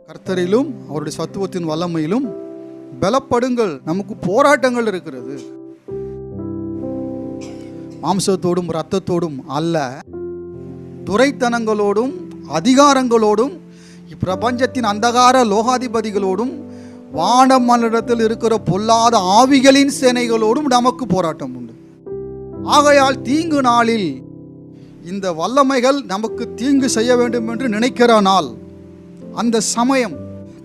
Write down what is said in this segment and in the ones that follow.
கர்த்தரிலும் அவருடைய சத்துவத்தின் வல்லமையிலும் பலப்படுங்கள். நமக்கு போராட்டங்கள் இருக்கிறது. மாம்சத்தோடும் இரத்தத்தோடும் அல்ல, துரைத்தனங்களோடும் அதிகாரங்களோடும் இப்பிரபஞ்சத்தின் அந்தகார லோகாதிபதிகளோடும் வானமண்டலத்தில் இருக்கிற பொல்லாத ஆவிகளின் சேனைகளோடும் நமக்கு போராட்டம் உண்டு. ஆகையால் தீங்கு நாளில் இந்த வல்லமைகள் நமக்கு தீங்கு செய்ய வேண்டும் என்று நினைக்கிற நாள், அந்த சமயம்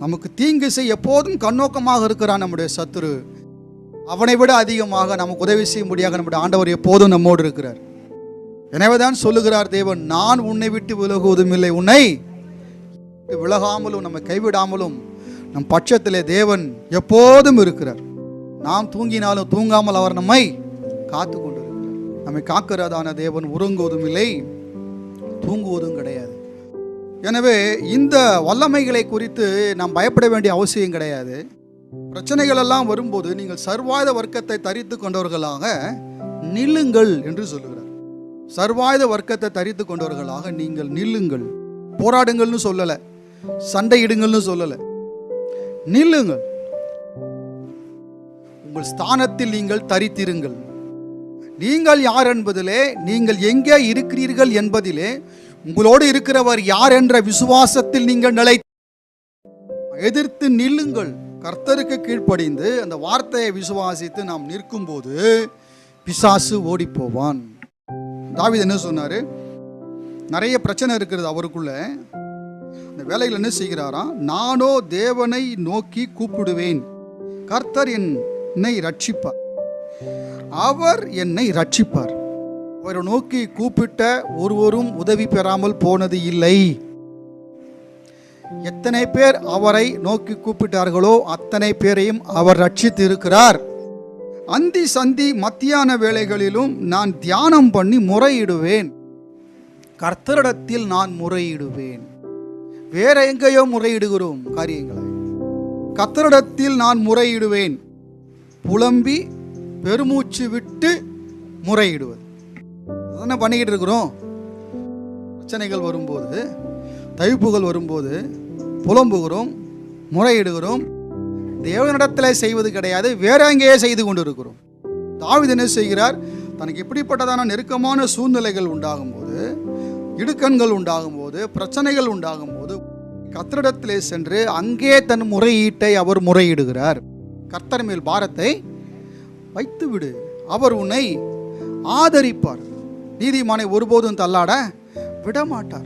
நமக்கு தீங்கு செய்ய எப்போதும் கண்ணோக்கமாக இருக்கிறான் நம்முடைய சத்துரு. அவனை விட அதிகமாக நமக்கு உதவி செய்ய முடியாத நம்முடைய ஆண்டவர் எப்போதும் நம்மோடு இருக்கிறார். எனவேதான் சொல்லுகிறார் தேவன், நான் உன்னை விட்டு விலகுவதும் இல்லை, உன்னை விலகாமலும் நம்மை கைவிடாமலும் நம் பட்சத்திலே தேவன் எப்போதும் இருக்கிறார். நாம் தூங்கினாலும் தூங்காமல் அவர் நம்மை காத்து கொண்டிருக்கிறார். நம்மை காக்கிறதான தேவன் உறங்குவதும் இல்லை, தூங்குவதும் கிடையாது. எனவே இந்த வல்லமைகளை குறித்து நாம் பயப்பட வேண்டிய அவசியம் கிடையாது. பிரச்சனைகள் எல்லாம் வரும்போது நீங்கள் சர்வாயுத வர்க்கத்தை தரித்து கொண்டவர்களாக நில்லுங்கள் என்று சொல்லுகிறார். சர்வாயுத வர்க்கத்தை தரித்து கொண்டவர்களாக நீங்கள் நில்லுங்கள். போராடுங்கள்னு சொல்லலை, சண்டையிடுங்கள்னு சொல்லலை, நில்லுங்கள். உங்கள் ஸ்தானத்தில் நீங்கள் தரித்திருங்கள். நீங்கள் யார் என்பதிலே, நீங்கள் எங்கே இருக்கிறீர்கள் என்பதிலே, உங்களோடு இருக்கிறவர் யார் என்ற விசுவாசத்தில் நீங்கள் நிலை எதிர்த்து நில்லுங்கள். கர்த்தருக்கு கீழ்ப்படிந்து அந்த வார்த்தையை விசுவாசித்து நாம் நிற்கும் போது பிசாசு ஓடி போவான். தாவீது என்ன சொன்னாரு? நிறைய பிரச்சனை இருக்கிறது அவருக்குள்ள. அந்த வேலையில் என்ன செய்கிறாராம்? நானோ தேவனை நோக்கி கூப்பிடுவேன், கர்த்தர் என்னை ரட்சிப்பார், அவர் என்னை ரட்சிப்பார். அவரை நோக்கி கூப்பிட்ட ஒருவரும் உதவி பெறாமல் போனது இல்லை. எத்தனை பேர் அவரை நோக்கி கூப்பிட்டார்களோ அத்தனை பேரையும் அவர் ரட்சித்து இருக்கிறார். அந்தி சந்தி மத்தியான வேளைகளிலும் நான் தியானம் பண்ணி முறையிடுவேன். கர்த்தரிடத்தில் நான் முறையிடுவேன். வேற எங்கேயோ முறையிடுகிறோம் காரியங்களை. கர்த்தரிடத்தில் நான் முறையிடுவேன். புலம்பி பெருமூச்சு விட்டு முறையிடுவது என்ன பண்ணிக்கிட்டு இருக்கிறோம்? பிரச்சனைகள் வரும்போது, தவிப்புகள் வரும்போது புலம்புகிறோம், முறையிடுகிறோம். தேவனிடத்தில் செய்வது கிடையாது, வேற எங்கேயே செய்து கொண்டு இருக்கிறோம். தாவீது என்ன செய்கிறார்? தனக்கு இப்படிப்பட்டதான நெருக்கமான சூழ்நிலைகள் உண்டாகும் போது, இடுக்கண்கள் உண்டாகும் போது, பிரச்சனைகள் உண்டாகும் போது கர்த்தரிடத்திலே சென்று அங்கே தன் முறையீட்டை அவர் முறையிடுகிறார். கர்த்தர் மேல் பாரத்தை வைத்து விடு, அவர் உன்னை ஆதரிப்பார். நீதிமானை ஒருபோதும் தள்ளாட விடமாட்டார்.